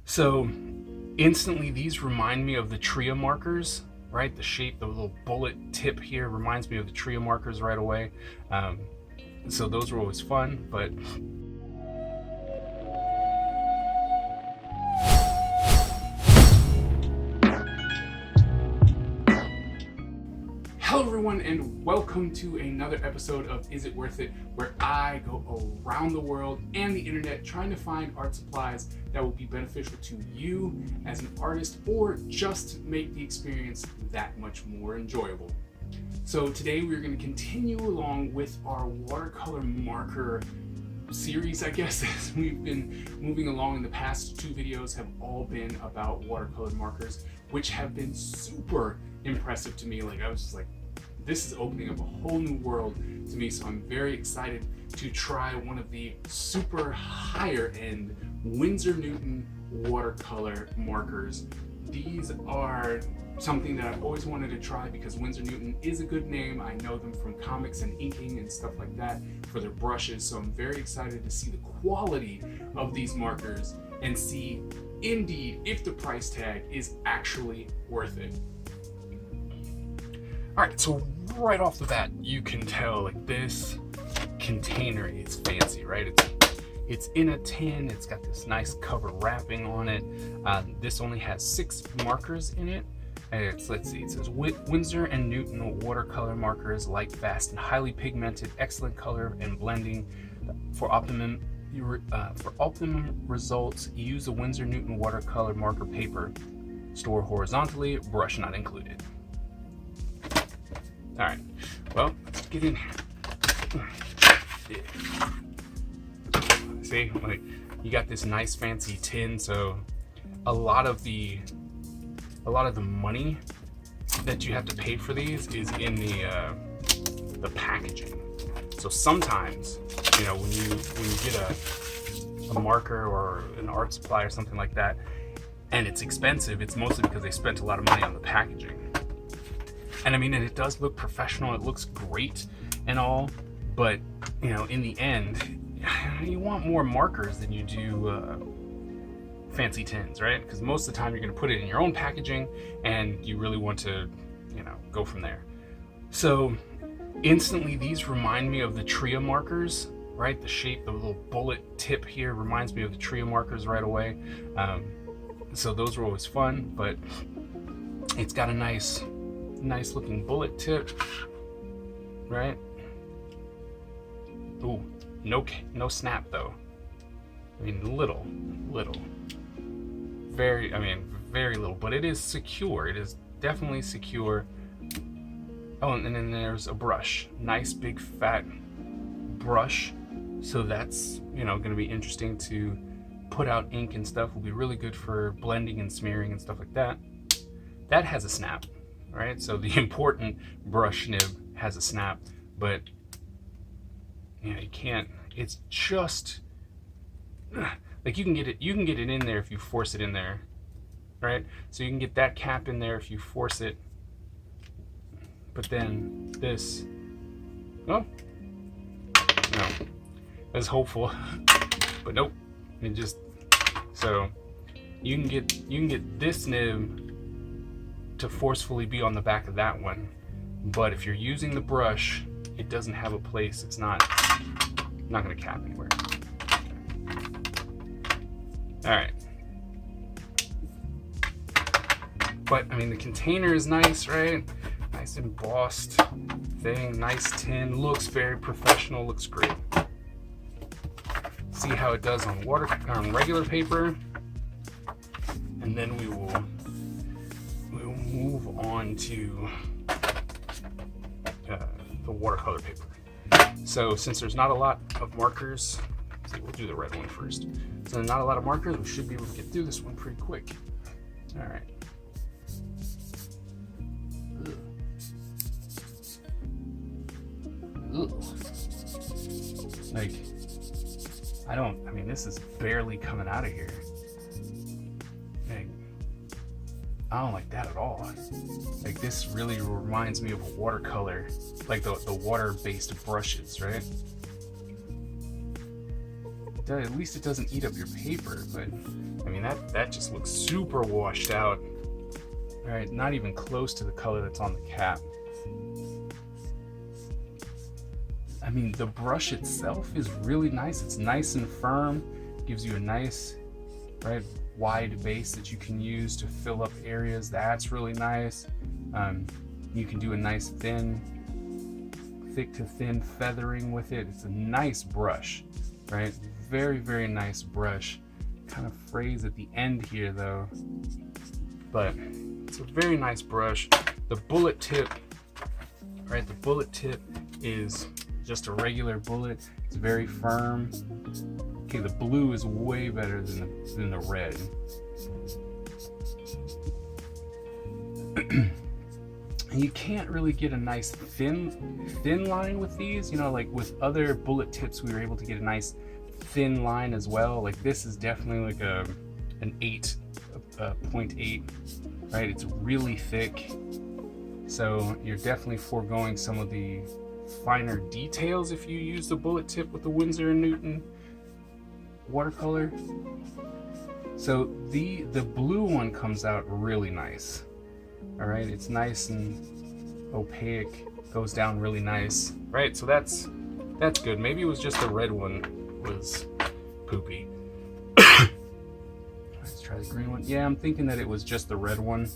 So instantly these remind me of the Tria markers, right? The shape, the little bullet tip here reminds me of the Tria markers right away. So those were always fun, but hello everyone, and welcome to another episode of Is It Worth It, where I go around the world and the internet trying to find art supplies that will be beneficial to you as an artist or just make the experience that much more enjoyable. So today we're going to continue along with our watercolor marker series, I guess, as we've been moving along. In the past two videos have all been about watercolor markers, which have been super impressive to me. Like, I was just like, this is opening up a whole new world to me, so I'm very excited to try one of the super higher end Winsor Newton watercolor markers. These are something that I've always wanted to try because Winsor Newton is a good name. I know them from comics and inking and stuff like that for their brushes, so I'm very excited to see the quality of these markers and see indeed if the price tag is actually worth it. All right, so right off the bat, you can tell like this container is fancy, right? It's in a tin. It's got this nice cover wrapping on it. This only has 6 markers in it. Let's see, it says Winsor and Newton watercolor markers, light, fast, and highly pigmented, excellent color and blending. For optimum results, use the Winsor Newton watercolor marker paper. Store horizontally, brush not included. All right, well, let's get in here. See, like, you got this nice fancy tin, so a lot of the money that you have to pay for these is in the packaging. So sometimes, you know, when you get a marker or an art supply or something like that, and it's expensive, it's mostly because they spent a lot of money on the packaging. And I mean, and it does look professional, it looks great and all, but you know, in the end, you want more markers than you do fancy tins, right? Because most of the time you're going to put it in your own packaging and you really want to, you know, go from there. So instantly these remind me of the Tria markers, right? The shape, the little bullet tip here reminds me of the Tria markers right away. So those were always fun, but it's got a nice looking bullet tip, right? Ooh, no snap though. I mean, little, very little, but it is secure. It is definitely secure. Oh, and then there's a brush, nice big fat brush. So that's, you know, going to be interesting to put out ink and stuff. Will be really good for blending and smearing and stuff like that. That has a snap. Right, so the important brush nib has a snap, but you know, you can't. It's just like you can get it in there if you force it in there, right? So you can get that cap in there if you force it. But then this, oh no, I was hopeful, but nope. It just, so you can get this nib to forcefully be on the back of that one, but if you're using the brush, it doesn't have a place. It's not going to cap anywhere. All right, but I mean, the container is nice, right? Nice embossed thing, nice tin, looks very professional, looks great. See how it does on regular paper, and then we will move on to the watercolor paper. So since there's not a lot of markers, we'll do the red one first. So not a lot of markers, we should be able to get through this one pretty quick. All right. Ugh. Like, I mean, this is barely coming out of here. Like, I don't like that at all. Like, this really reminds me of a watercolor, like the water-based brushes, right? at least it doesn't eat up your paper, but I mean, that just looks super washed out. All right, not even close to the color that's on the cap. I mean, the brush itself is really nice. It's nice and firm, gives you a nice, right, wide base that you can use to fill up areas. That's really nice. You can do a nice thick to thin feathering with it. It's a nice brush, right? Very, very nice brush. Kind of frays at the end here though, but it's a very nice brush. The bullet tip, right? The bullet tip is just a regular bullet. It's very firm. Okay, the blue is way better than the red. And you can't really get a nice thin line with these, you know, like with other bullet tips we were able to get a nice thin line as well. Like this is definitely like an 0.8, right? It's really thick, so you're definitely foregoing some of the finer details if you use the bullet tip with the Winsor and Newton watercolor. So the blue one comes out really nice. All right, it's nice and opaque, goes down really nice. Right, so that's good. Maybe it was just the red one was poopy. Let's try the green one. Yeah, I'm thinking that it was just the red one.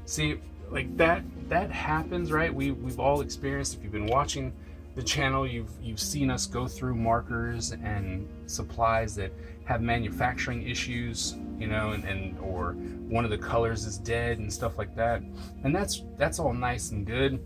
See, like that happens, right? We've all experienced, if you've been watching the channel, you've seen us go through markers and supplies that have manufacturing issues, you know, and or one of the colors is dead and stuff like that. And that's all nice and good.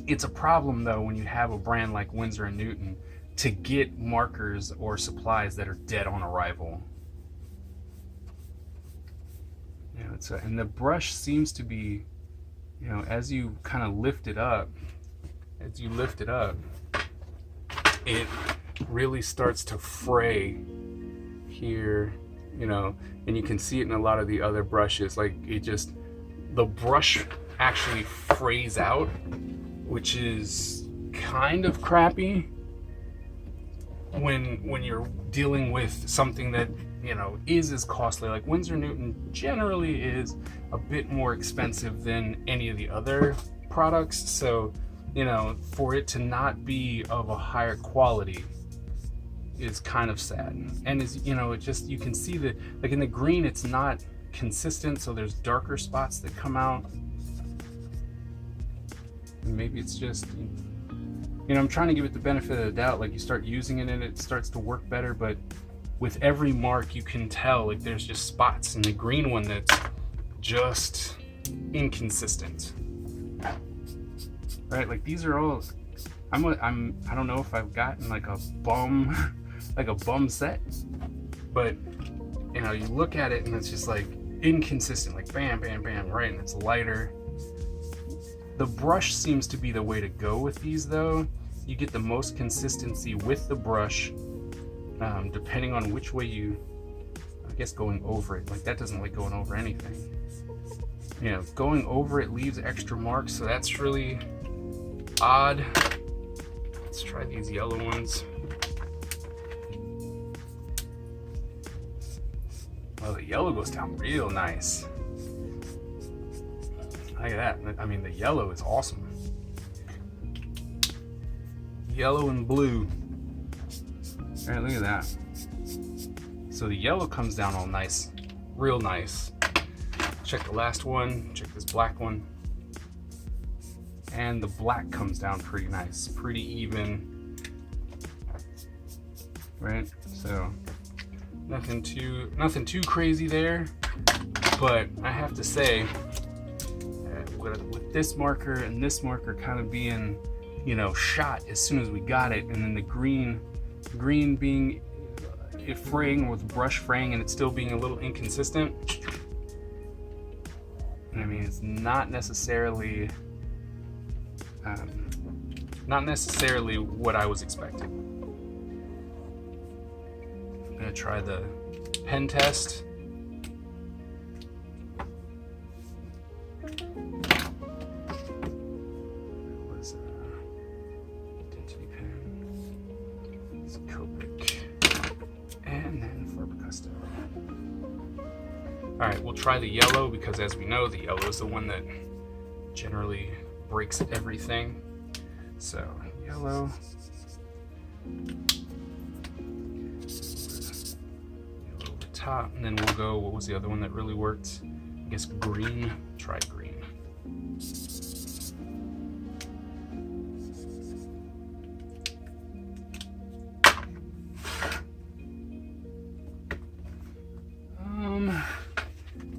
It's a problem though when you have a brand like Winsor and Newton to get markers or supplies that are dead on arrival. You know, and the brush seems to be, you know, as you kind of lift it up, it really starts to fray here, you know, and you can see it in a lot of the other brushes. Like the brush actually frays out, which is kind of crappy when you're dealing with something that, you know, is as costly. Like Winsor Newton generally is a bit more expensive than any of the other products, so, you know, for it to not be of a higher quality is kind of sad. And is, you know, it just, you can see that, like in the green, it's not consistent, so there's darker spots that come out. And maybe it's just, you know, I'm trying to give it the benefit of the doubt. Like you start using it and it starts to work better, but with every mark you can tell, like there's just spots in the green one that's just inconsistent. Right, like these are all, I don't know if I've gotten like a bum set, but you know, you look at it and it's just like inconsistent, like bam, bam, bam, right, and it's lighter. The brush seems to be the way to go with these though. You get the most consistency with the brush, depending on which way you, I guess going over it, like that doesn't like going over anything. You know, going over it leaves extra marks, so that's really odd. Let's try these yellow ones. Oh, the yellow goes down real nice. Look at that. I mean, the yellow is awesome. Yellow and blue. All right, look at that. So the yellow comes down all nice, real nice. Check the last one, check this black one. And the black comes down pretty nice, pretty even, right? So nothing too crazy there, but I have to say, with this marker and this marker kind of being, you know, shot as soon as we got it, and then the green being fraying with brush fraying and it still being a little inconsistent. I mean, it's not necessarily what I was expecting. I'm gonna try the pen test. What is it? Density pen. It's Copic. All right, we'll try the yellow because, as we know, the yellow is the one that generally breaks everything. So yellow. Yellow over top, and then we'll go, what was the other one that really worked? I guess green. Try green.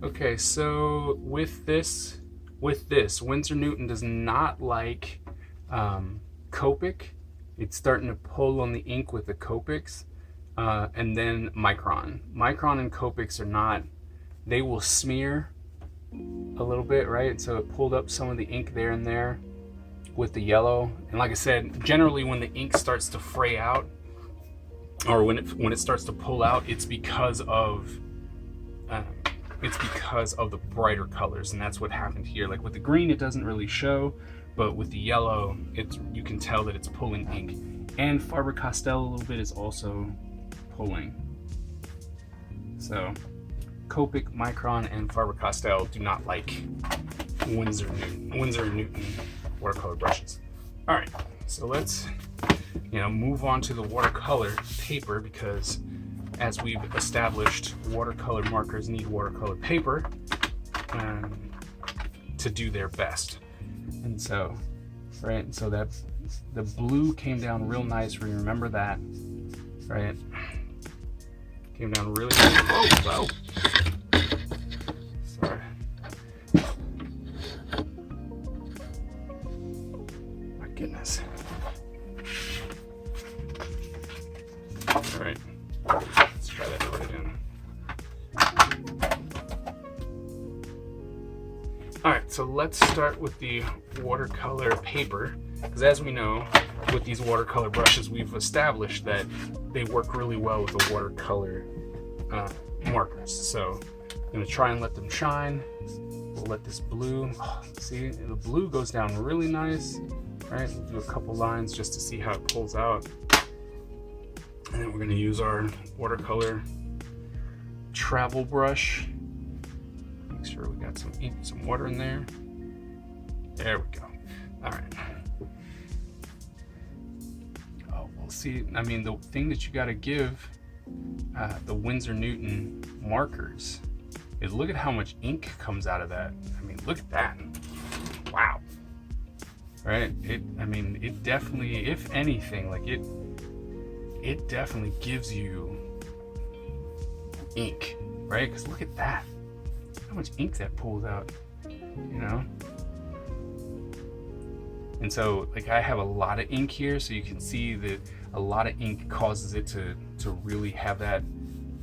Okay, so with this, Winsor Newton does not like Copic. It's starting to pull on the ink with the Copics, and then Micron. Micron and Copics are not, they will smear a little bit, right? So it pulled up some of the ink there and there with the yellow. And like I said, generally when the ink starts to fray out, or when it starts to pull out, it's because of the brighter colors, and that's what happened here. Like with the green, it doesn't really show, but with the yellow, you can tell that it's pulling ink. And Faber-Castell a little bit is also pulling. So Copic, Micron, and Faber-Castell do not like Winsor and Newton watercolor brushes. All right, so let's move on to the watercolor paper, because as we've established, watercolor markers need watercolor paper to do their best. And so, right, so that the blue came down real nice. Remember that, right? Came down really nice. Whoa. Sorry. My goodness. All right. Let's try that to put it in. All right, so let's start with the watercolor paper, because as we know, with these watercolor brushes, we've established that they work really well with the watercolor markers. So I'm gonna try and let them shine. We'll let this blue, see, the blue goes down really nice, right? We'll do a couple lines just to see how it pulls out. And then we're going to use our watercolor travel brush. Make sure we got some ink, some water in there. There we go. All right. Oh, we'll see. I mean, the thing that you got to give the Winsor Newton markers is look at how much ink comes out of that. I mean, look at that. Wow. Right? It definitely, if anything, like it definitely gives you ink, right? Because look at that, how much ink that pulls out, And so, like, I have a lot of ink here, so you can see that a lot of ink causes it to really have that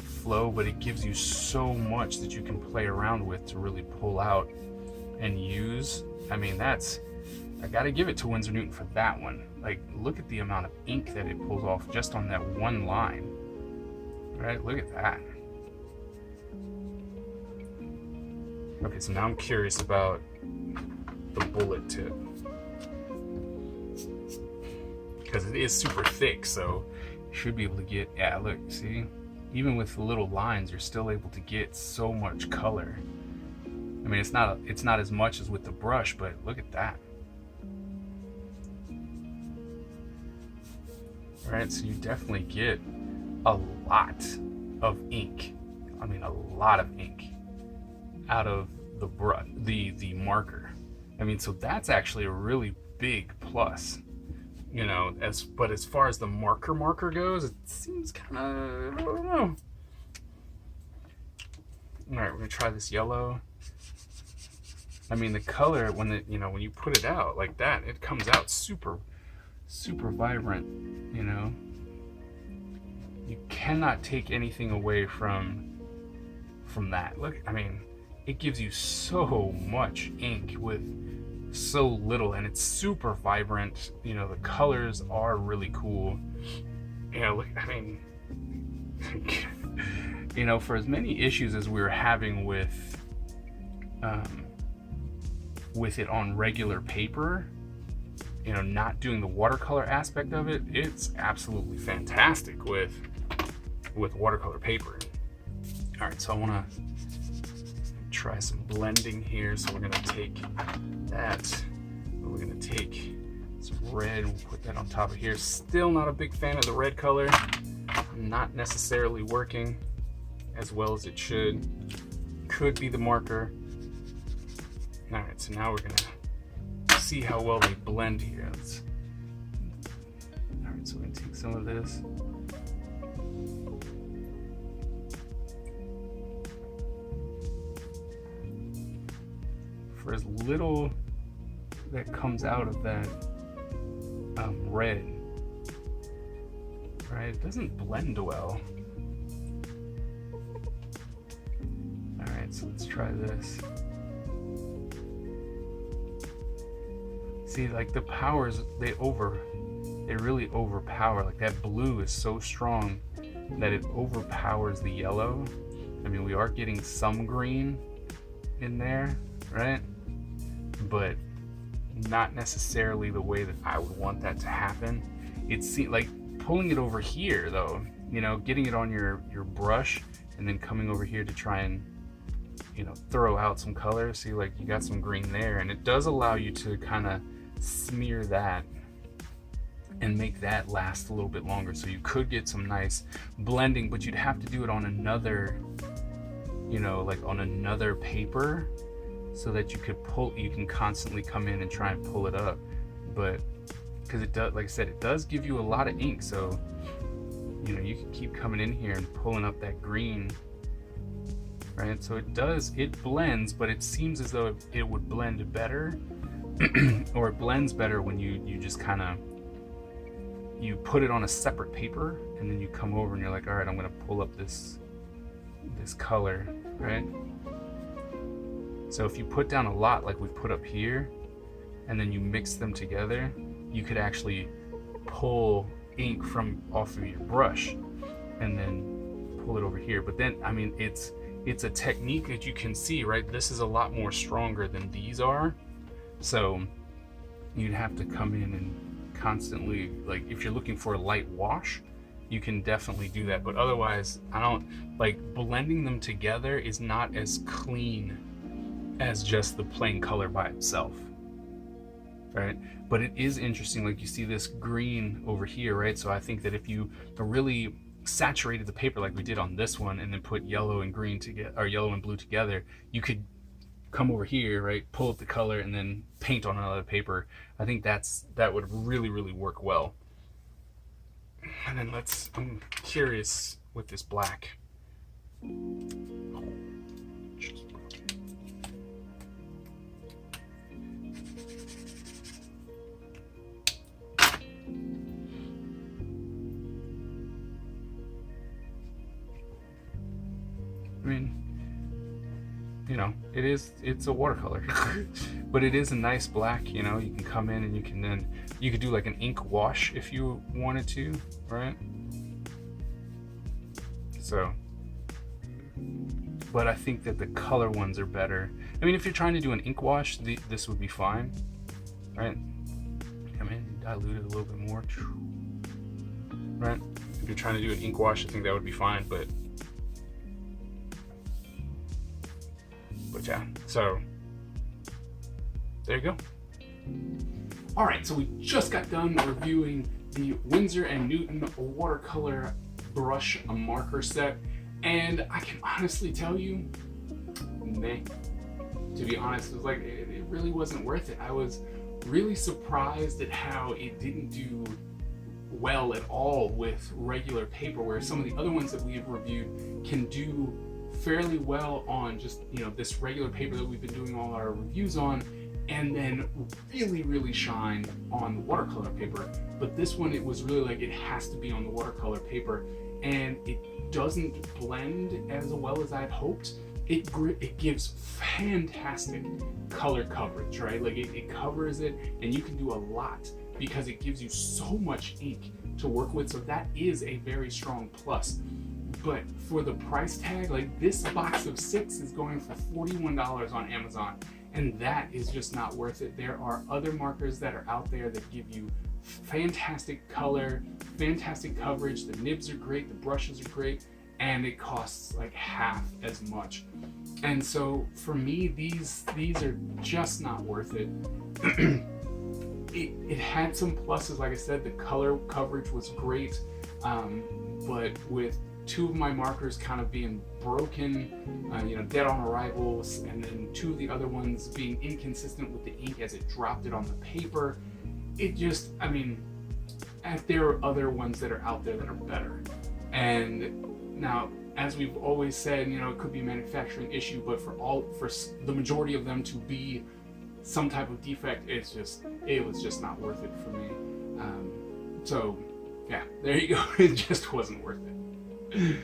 flow, but it gives you so much that you can play around with to really pull out and use. I mean, I gotta give it to Winsor Newton for that one. Like, look at the amount of ink that it pulls off just on that one line. Right, look at that. Okay, so now I'm curious about the bullet tip, because it is super thick, so you should be able to get, yeah, look, see? Even with the little lines, you're still able to get so much color. I mean, it's not as much as with the brush, but look at that. Right, so you definitely get a lot of ink. I mean, a lot of ink out of the brush, the marker. I mean, so that's actually a really big plus, but as far as the marker goes, it seems kind of, I don't know. All right, we're gonna try this yellow. I mean, the color, when you put it out like that, it comes out super vibrant. You cannot take anything away from that. Look, I mean, it gives you so much ink with so little, and it's super vibrant. The colors are really cool. Look, I mean, for as many issues as we were having with it on regular paper, not doing the watercolor aspect of it, it's absolutely fantastic with watercolor paper. All right, so I want to Try some blending here. So we're gonna take that, we're gonna take some red, we'll put that on top of here. Still not a big fan of the red color. Not necessarily working as well as it should. Could be the marker. All right, so now we're gonna see how well they blend here. All right, so we're gonna take some of this. For as little that comes out of that red, right? It doesn't blend well. All right, so let's try this. See, like the powers, they really overpower. Like that blue is so strong that it overpowers the yellow. I mean, we are getting some green in there, right? But not necessarily the way that I would want that to happen. It's like pulling it over here though, you know, getting it on your brush and then coming over here to try and, you know, throw out some color. See, like you got some green there, and it does allow you to kind of smear that and make that last a little bit longer. So you could get some nice blending, but you'd have to do it on another, you know, like on another paper, so that you can constantly come in and try and pull it up. But because it does, like I said, it does give you a lot of ink, so you know, you can keep coming in here and pulling up that green, right? So it blends, but it seems as though it would blend better or it blends better when you just kind of, you put it on a separate paper and then you come over and you're like, all right, I'm gonna pull up this color, right? So if you put down a lot like we put up here and then you mix them together, you could actually pull ink from off of your brush and then pull it over here. But then, I mean, it's a technique that you can see, right? This is a lot more stronger than these are. So you'd have to come in and constantly, like if you're looking for a light wash, you can definitely do that. But otherwise, I don't like blending them together is not as clean as just the plain color by itself, right? But it is interesting, like you see this green over here, right? So I think that if you really saturated the paper like we did on this one and then put yellow and green together, or yellow and blue together, you could come over here, right, pull up the color and then paint on another paper. I think that would really, really work well. And then I'm curious with this black. I mean, you know, it's a watercolor, but it is a nice black, you know. You can come in and you could do like an ink wash if you wanted to, right? So, but I think that the color ones are better. I mean, if you're trying to do an ink wash, this would be fine, right? Come in, dilute it a little bit more, right? If you're trying to do an ink wash, I think that would be fine, but yeah, so there you go. All right, so we just got done reviewing the Winsor and Newton watercolor brush marker set, and I can honestly tell you, meh. To be honest, it was like, it really wasn't worth it. I was really surprised at how it didn't do well at all with regular paper, where some of the other ones that we have reviewed can do fairly well on just, you know, this regular paper that we've been doing all our reviews on, and then really, really shine on the watercolor paper. But this one, it was really like, it has to be on the watercolor paper, and it doesn't blend as well as I'd hoped. It gives fantastic color coverage, right? Like it covers it, and you can do a lot because it gives you so much ink to work with. So that is a very strong plus. But for the price tag, like this box of 6 is going for $41 on Amazon, and that is just not worth it. There are other markers that are out there that give you fantastic color, fantastic coverage. The nibs are great, the brushes are great, and it costs like half as much. And so for me, these are just not worth it. It had some pluses, like I said, the color coverage was great, but with two of my markers kind of being broken, dead on arrival, and then two of the other ones being inconsistent with the ink as it dropped it on the paper, it just, there are other ones that are out there that are better. And now, as we've always said, it could be a manufacturing issue, but for the majority of them to be some type of defect, it was just not worth it for me. So yeah, there you go. It just wasn't worth it.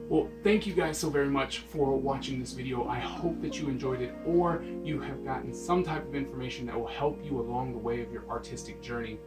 Well, thank you guys so very much for watching this video. I hope that you enjoyed it, or you have gotten some type of information that will help you along the way of your artistic journey.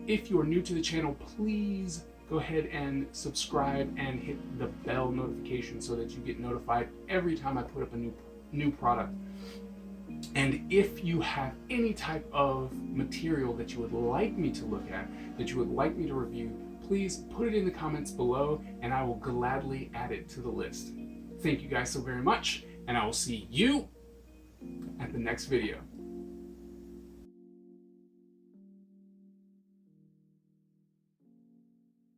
If you are new to the channel, please go ahead and subscribe and hit the bell notification so that you get notified every time I put up a new product. And if you have any type of material that you would like me to look at, that you would like me to review, please put it in the comments below and I will gladly add it to the list. Thank you guys so very much, and I will see you at the next video.